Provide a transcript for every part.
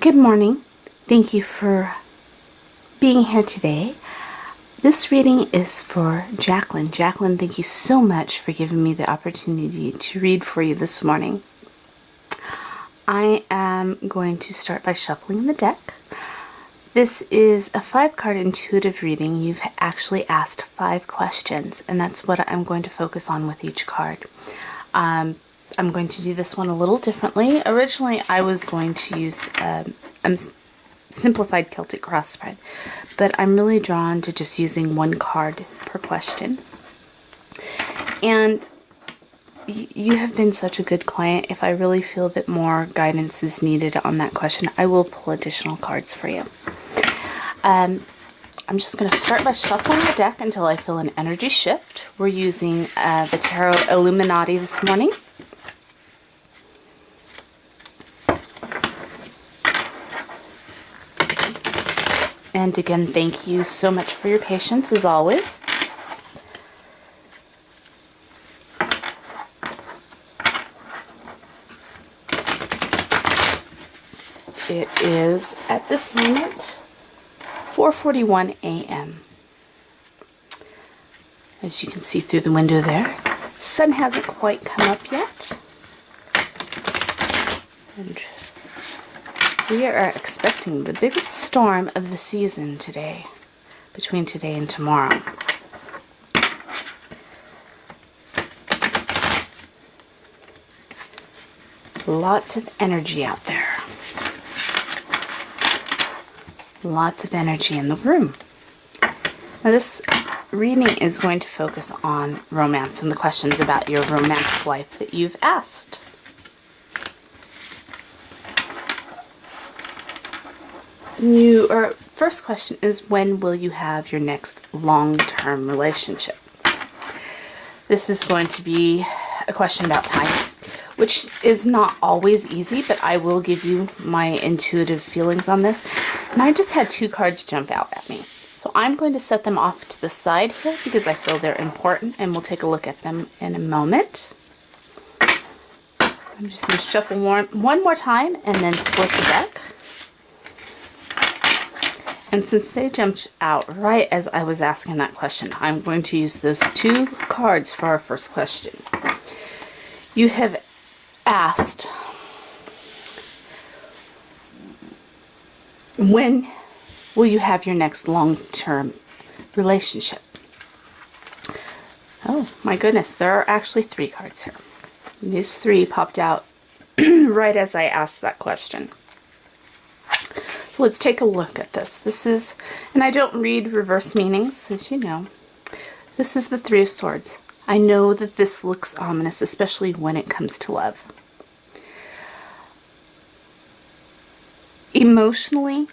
Good morning. Thank you for being here today. This reading is for Jaclyn. Jaclyn, thank you so much for giving me the opportunity to read for you this morning. I am going to start by shuffling the deck. This is a 5-card intuitive reading. You've actually asked 5 questions, and that's what I'm going to focus on with each card. I'm going to do this one a little differently. Originally, I was going to use a simplified Celtic cross spread, but I'm really drawn to just using 1 card per question. And you have been such a good client. If I really feel that more guidance is needed on that question, I will pull additional cards for you. I'm just going to start by shuffling the deck until I feel an energy shift. We're using the Tarot Illuminati this morning. And again, thank you so much for your patience, as always. It is, at this moment, 4:41 a.m. As you can see through the window there, sun hasn't quite come up yet. And we are expecting the biggest storm of the season today, between today and tomorrow. Lots of energy out there. Lots of energy in the room. Now this reading is going to focus on romance and the questions about your romantic life that you've asked. First question is, when will you have your next long-term relationship? This is going to be a question about time, which is not always easy, but I will give you my intuitive feelings on this. And I just had 2 cards jump out at me. So I'm going to set them off to the side here because I feel they're important, and we'll take a look at them in a moment. I'm just going to shuffle one more time and then split the deck. And since they jumped out right as I was asking that question, I'm going to use those 2 cards for our first question. You have asked, when will you have your next long-term relationship? Oh my goodness, there are actually 3 cards here. These 3 popped out right as I asked that question. So let's take a look at this. This is, and I don't read reverse meanings, as you know. This is the 3 of Swords. I know that this looks ominous, especially when it comes to love. Emotionally,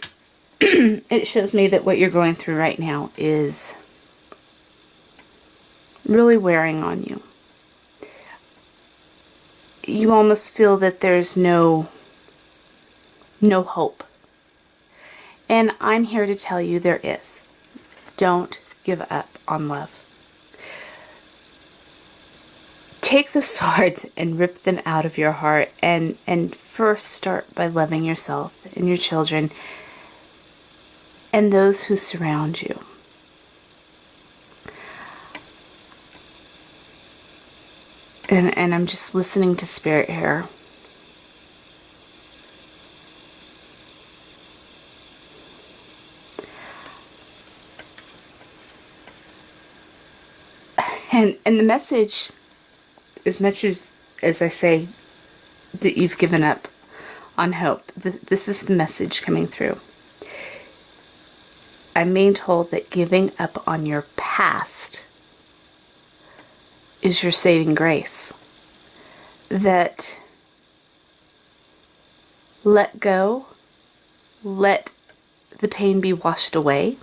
it shows me that what you're going through right now is really wearing on you. You almost feel that there's no hope. And I'm here to tell you there is. Don't give up on love. Take the swords and rip them out of your heart, and first start by loving yourself and your children and those who surround you. And I'm just listening to Spirit here. And the message, as much as I say that you've given up on hope, this is the message coming through. I'm being told that giving up on your past is your saving grace. That let go, let the pain be washed away,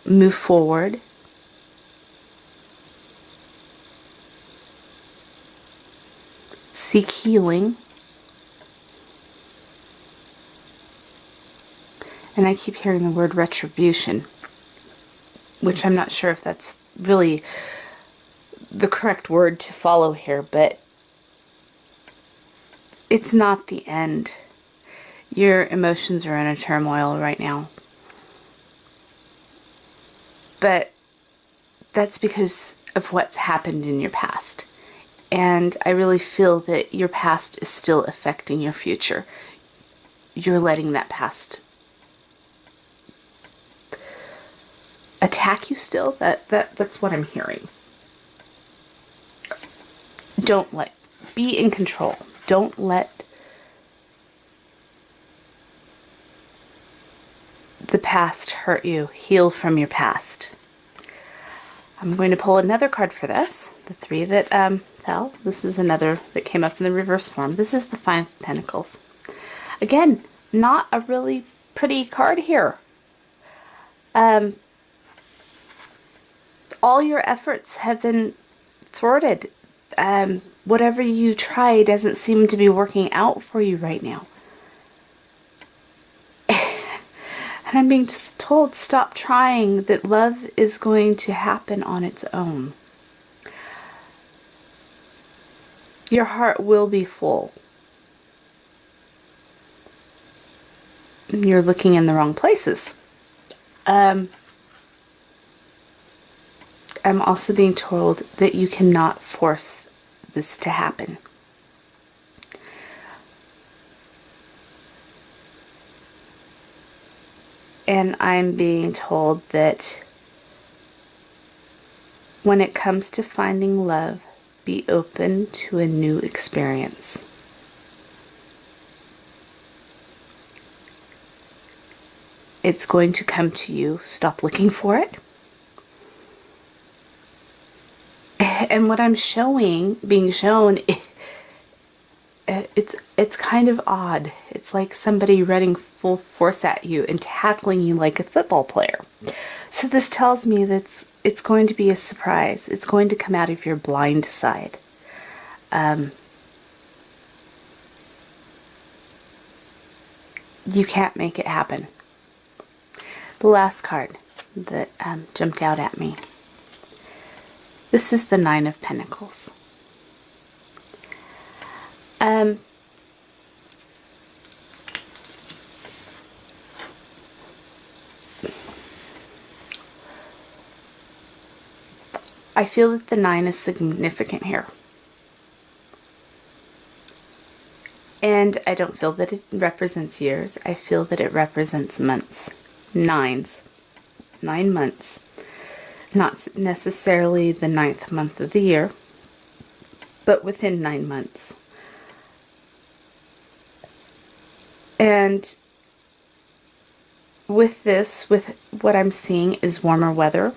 move forward, seek healing. And I keep hearing the word retribution, which I'm not sure if that's really the correct word to follow here, but it's not the end. Your emotions are in a turmoil right now. But that's because of what's happened in your past. And I really feel that your past is still affecting your future. You're letting that past attack you still. That's what I'm hearing. Be in control. Don't let the past hurt you. Heal from your past. I'm going to pull another card for this. The 3 that fell. This is another that came up in the reverse form. This is the 5 of Pentacles. Again, not a really pretty card here. All your efforts have been thwarted. Whatever you try doesn't seem to be working out for you right now. And I'm being just told, stop trying, that love is going to happen on its own. Your heart will be full. You're looking in the wrong places. I'm also being told that you cannot force this to happen. And I'm being told that when it comes to finding love, be open to a new experience. It's going to come to you. Stop looking for it. And what I'm being shown, it's kind of odd. It's like somebody running full force at you and tackling you like a football player. So this tells me that it's going to be a surprise. It's going to come out of your blind side. You can't make it happen. The last card that jumped out at me. This is the 9 of Pentacles. I feel that the 9 is significant here. And I don't feel that it represents years. I feel that it represents months. 9s. 9 months. Not necessarily the 9th month of the year, but within 9 months. And with this, with what I'm seeing is warmer weather.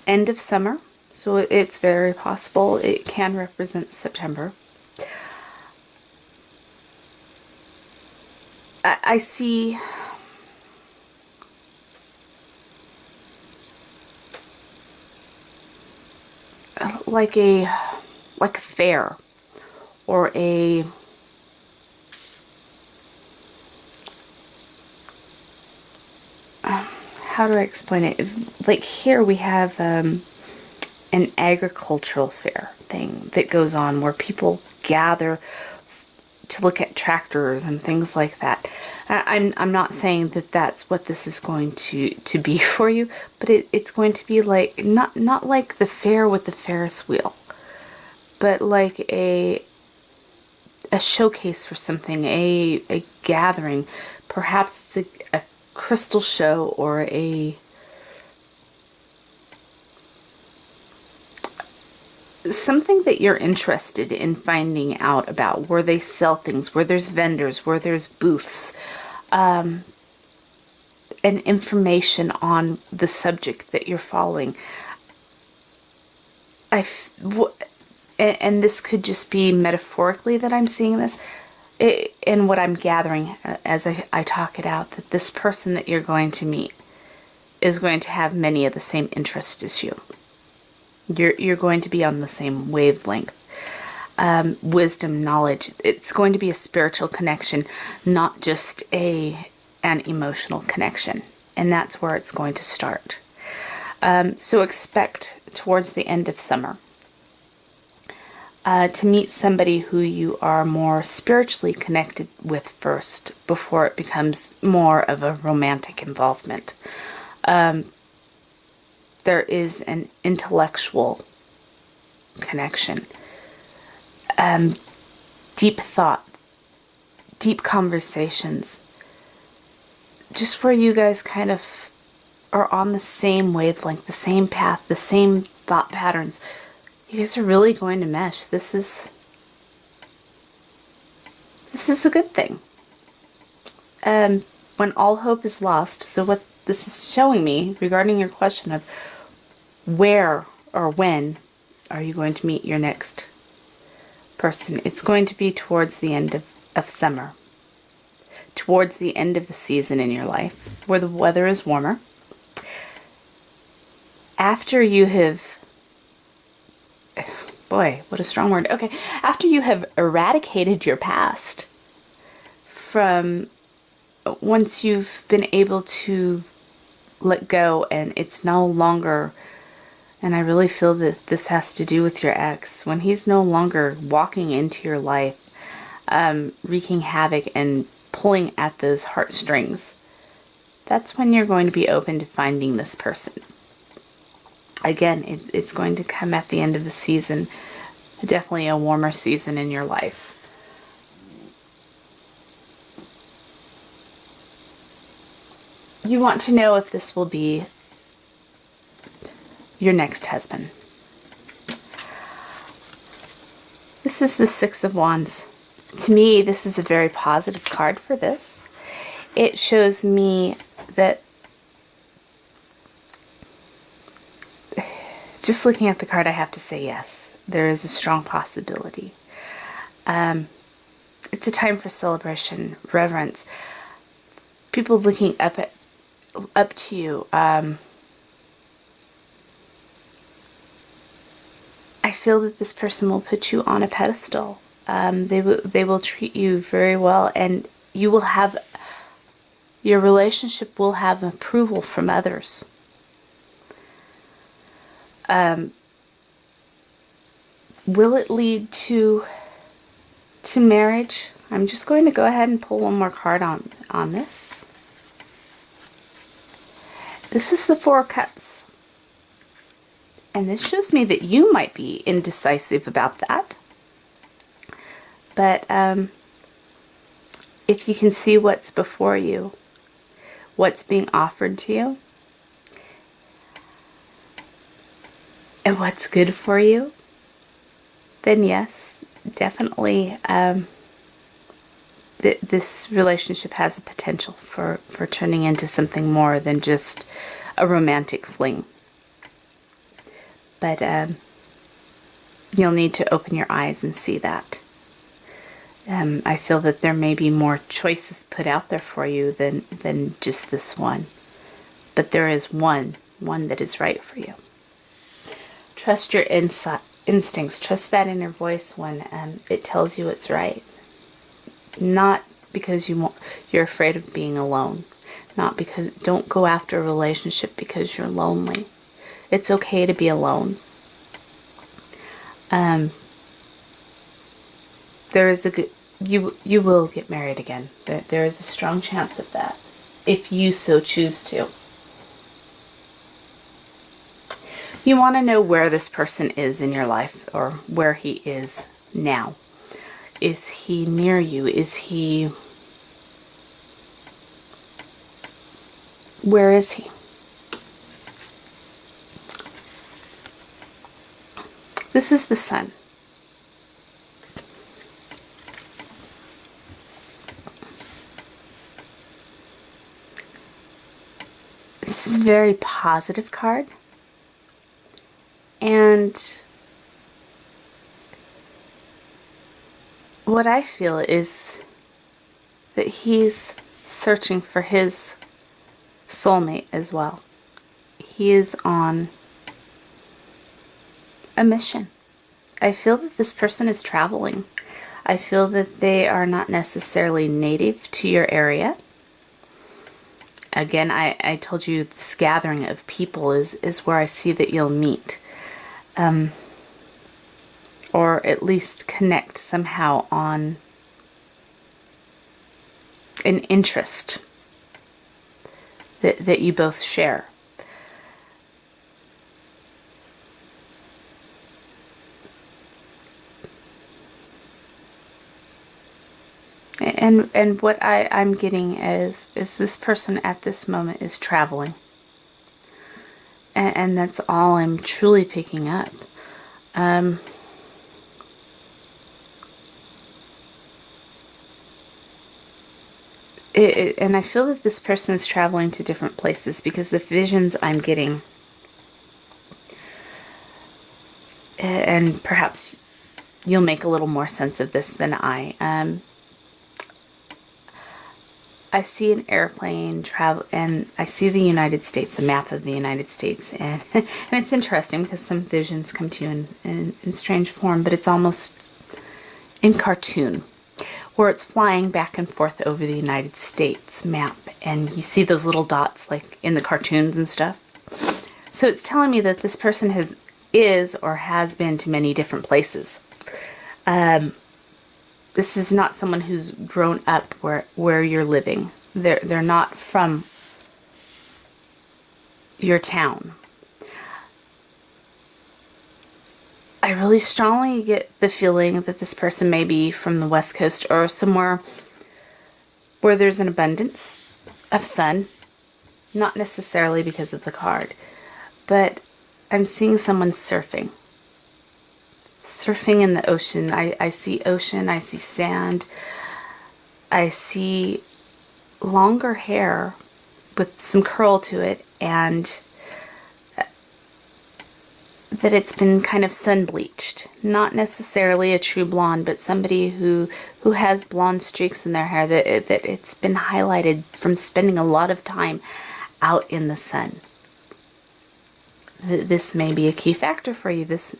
End of summer, so it's very possible it can represent September. I see like a fair or a how do I explain it? Like here we have an agricultural fair thing that goes on where people gather to look at tractors and things like that. I'm not saying that that's what this is going to be for you, but it's going to be like not like the fair with the Ferris wheel, but like a showcase for something, a gathering. Perhaps it's a crystal show or something that you're interested in finding out about, where they sell things, where there's vendors, where there's booths, and information on the subject that you're following. And this could just be metaphorically that I'm seeing this. And what I'm gathering as I talk it out, that this person that you're going to meet is going to have many of the same interests as you. You're going to be on the same wavelength. Wisdom, knowledge. It's going to be a spiritual connection, not just an emotional connection. And that's where it's going to start. So expect towards the end of summer to meet somebody who you are more spiritually connected with first before it becomes more of a romantic involvement. There is an intellectual connection, deep thought, deep conversations, just where you guys kind of are on the same wavelength, the same path, the same thought patterns. You guys are really going to mesh. This is a good thing. When all hope is lost, so what this is showing me regarding your question of where or when are you going to meet your next person, it's going to be towards the end of summer, towards the end of the season in your life, where the weather is warmer. After you have, boy, what a strong word. Okay, after you have eradicated your past from, once you've been able to let go and it's no longer, and I really feel that this has to do with your ex, when he's no longer walking into your life, wreaking havoc and pulling at those heartstrings, that's when you're going to be open to finding this person. Again, it's going to come at the end of the season, definitely a warmer season in your life. You want to know if this will be your next husband. This is the Six of Wands. To me, this is a very positive card for this. It shows me that, just looking at the card, I have to say yes. There is a strong possibility. It's a time for celebration, reverence. People looking up to you. I feel that this person will put you on a pedestal. They will treat you very well, and you will have, your relationship will have approval from others. Will it lead to marriage? I'm just going to go ahead and pull one more card on this. This is the Four of Cups. And this shows me that you might be indecisive about that. But if you can see what's before you, what's being offered to you, and what's good for you, then yes, definitely this relationship has a potential for turning into something more than just a romantic fling. But you'll need to open your eyes and see that. I feel that there may be more choices put out there for you than just this one. But there is one that is right for you. Trust your instincts. Trust that inner voice when it tells you it's right. Not because you're afraid of being alone. Not because, don't go after a relationship because you're lonely. It's okay to be alone. There is you will get married again. There is a strong chance of that, if you so choose to. You want to know where this person is in your life, or where he is now. Is he near you? Where is he? This is the Sun. This is a very positive card. And what I feel is that he's searching for his soulmate as well. He is on a mission. I feel that this person is traveling. I feel that they are not necessarily native to your area. Again, I told you this gathering of people is where I see that you'll meet. or at least connect somehow on an interest that you both share. And what I'm getting is this person at this moment is traveling. And that's all I'm truly picking up. And I feel that this person is traveling to different places, because the visions I'm getting, and perhaps you'll make a little more sense of this than I see an airplane travel, and I see the United States, a map of the United States, and and it's interesting because some visions come to you in strange form, but it's almost in cartoon, where it's flying back and forth over the United States map, and you see those little dots like in the cartoons and stuff. So it's telling me that this person is or has been to many different places. This is not someone who's grown up where you're living. They're not from your town. I really strongly get the feeling that this person may be from the West Coast, or somewhere where there's an abundance of sun. Not necessarily because of the card, but I'm seeing someone surfing. Surfing in the ocean. I see ocean, I see sand, I see longer hair with some curl to it, and that it's been kind of sun bleached. Not necessarily a true blonde, but somebody who has blonde streaks in their hair, that it's been highlighted from spending a lot of time out in the sun. This may be a key factor for you. This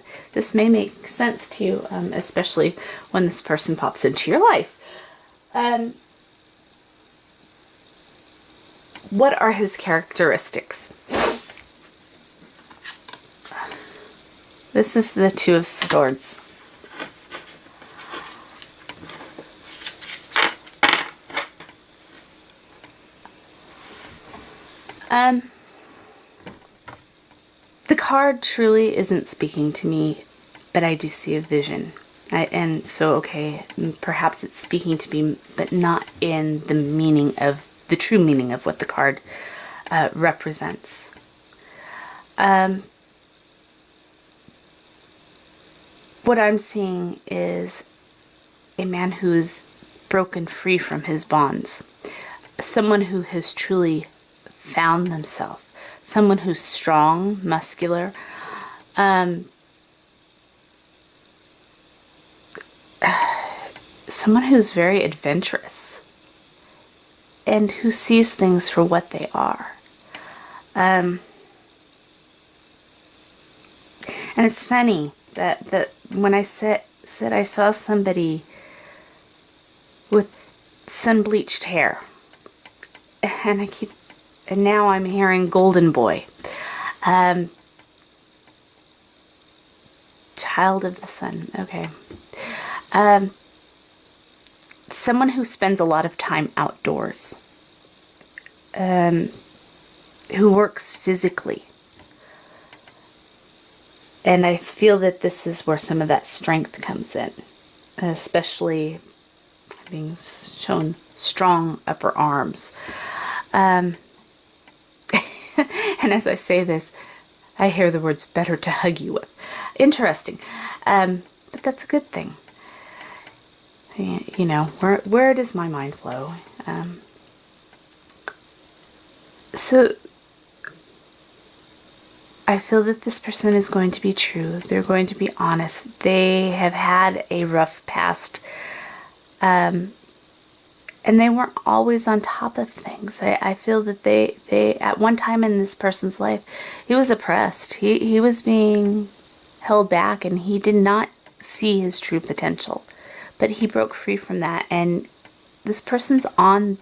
may make sense to you, especially when this person pops into your life. What are his characteristics? This is the Two of Swords. The card truly isn't speaking to me, but I do see a vision. And so, okay, perhaps it's speaking to me, but not in the meaning of, the true meaning of what the card represents. What I'm seeing is a man who's broken free from his bonds. Someone who has truly found themselves. Someone who's strong, muscular. Someone who's very adventurous. And who sees things for what they are. And it's funny that when I said I saw somebody with sun-bleached hair, and now I'm hearing golden boy, child of the sun. Okay, someone who spends a lot of time outdoors, who works physically. And I feel that this is where some of that strength comes in, especially being shown strong upper arms. And as I say this, I hear the words "better to hug you with." Interesting. But that's a good thing. You know, where does my mind flow? So I feel that this person is going to be true. They're going to be honest. They have had a rough past. And they weren't always on top of things. I feel that they at one time in this person's life, he was oppressed. He was being held back, and he did not see his true potential. But he broke free from that, and this person's on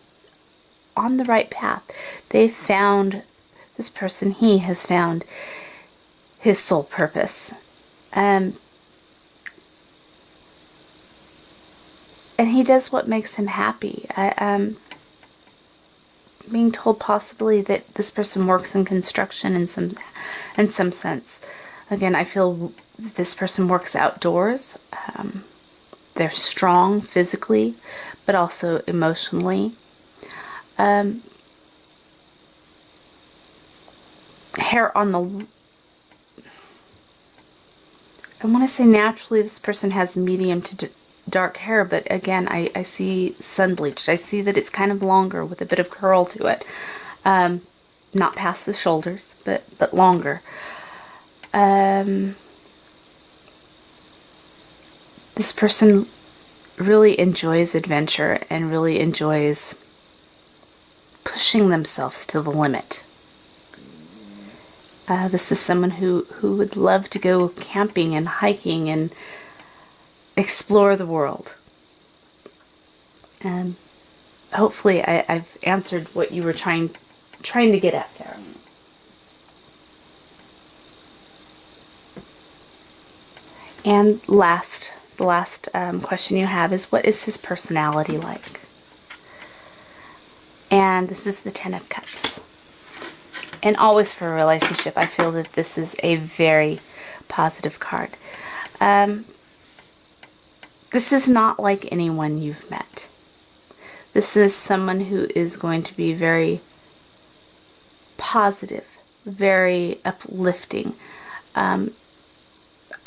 the right path. They found, this person, he has found his soul purpose. he does what makes him happy. I'm being told possibly that this person works in construction in some sense. Again, I feel this person works outdoors. They're strong physically, but also emotionally. Hair on the... I want to say naturally this person has medium to dark hair, but again, I see sun bleached. I see that it's kind of longer with a bit of curl to it. Not past the shoulders, but longer. This person really enjoys adventure and really enjoys pushing themselves to the limit. This is someone who would love to go camping and hiking and explore the world. And hopefully I've answered what you were trying to get at there. And the last question you have is, what is his personality like? And this is the Ten of Cups. And always for a relationship, I feel that this is a very positive card. This is not like anyone you've met. This is someone who is going to be very positive, very uplifting. I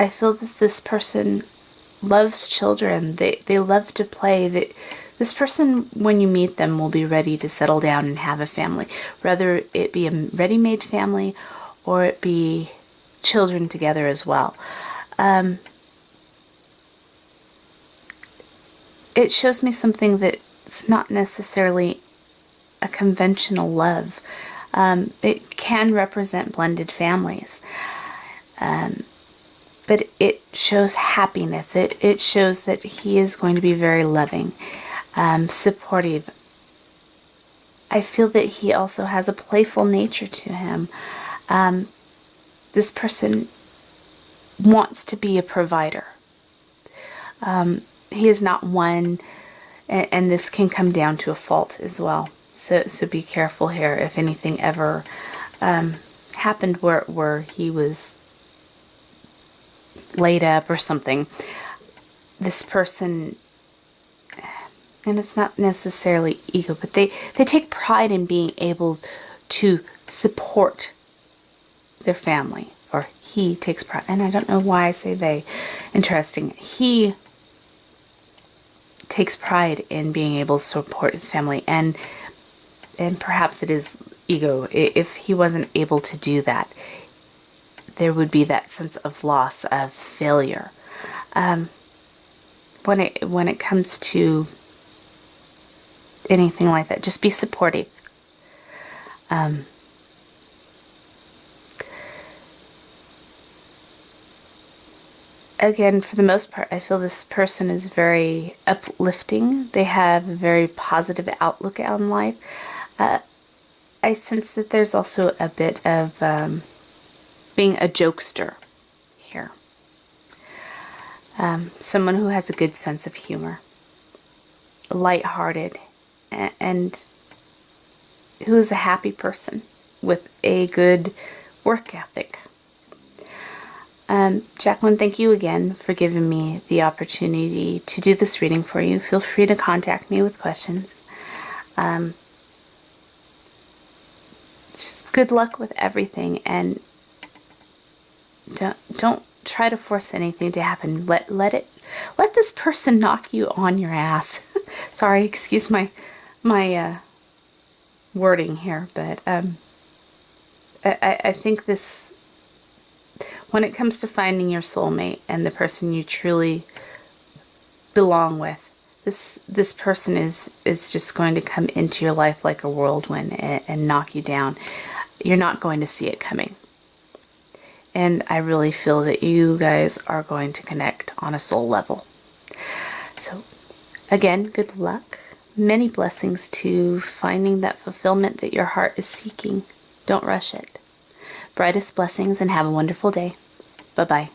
feel that this person loves children. They love to play. This person, when you meet them, will be ready to settle down and have a family. Whether it be a ready-made family or it be children together as well. It shows me something that's not necessarily a conventional love. It can represent blended families. But it shows happiness. It shows that he is going to be very loving, supportive. I feel that he also has a playful nature to him. This person wants to be a provider. He is not one, and this can come down to a fault as well. So be careful here if anything ever happened where he was laid up or something. This person, and it's not necessarily ego, but they take pride in being able to support their family, or he takes pride, and I don't know why I say they. Interesting. He takes pride in being able to support his family, and perhaps it is ego. If he wasn't able to do that, there would be that sense of loss, of failure. When it comes to anything like that, just be supportive. Again, for the most part, I feel this person is very uplifting. They have a very positive outlook on life. I sense that there's also a bit of being a jokester here. Someone who has a good sense of humor, lighthearted, and who is a happy person with a good work ethic. Jaclyn, thank you again for giving me the opportunity to do this reading for you. Feel free to contact me with questions. Just good luck with everything, and don't try to force anything to happen. Let this person knock you on your ass. Sorry, excuse my wording here, but I think this, when it comes to finding your soulmate and the person you truly belong with, this person is just going to come into your life like a whirlwind and knock you down. You're not going to see it coming. And I really feel that you guys are going to connect on a soul level. So, again, good luck. Many blessings to finding that fulfillment that your heart is seeking. Don't rush it. Brightest blessings, and have a wonderful day. Bye-bye.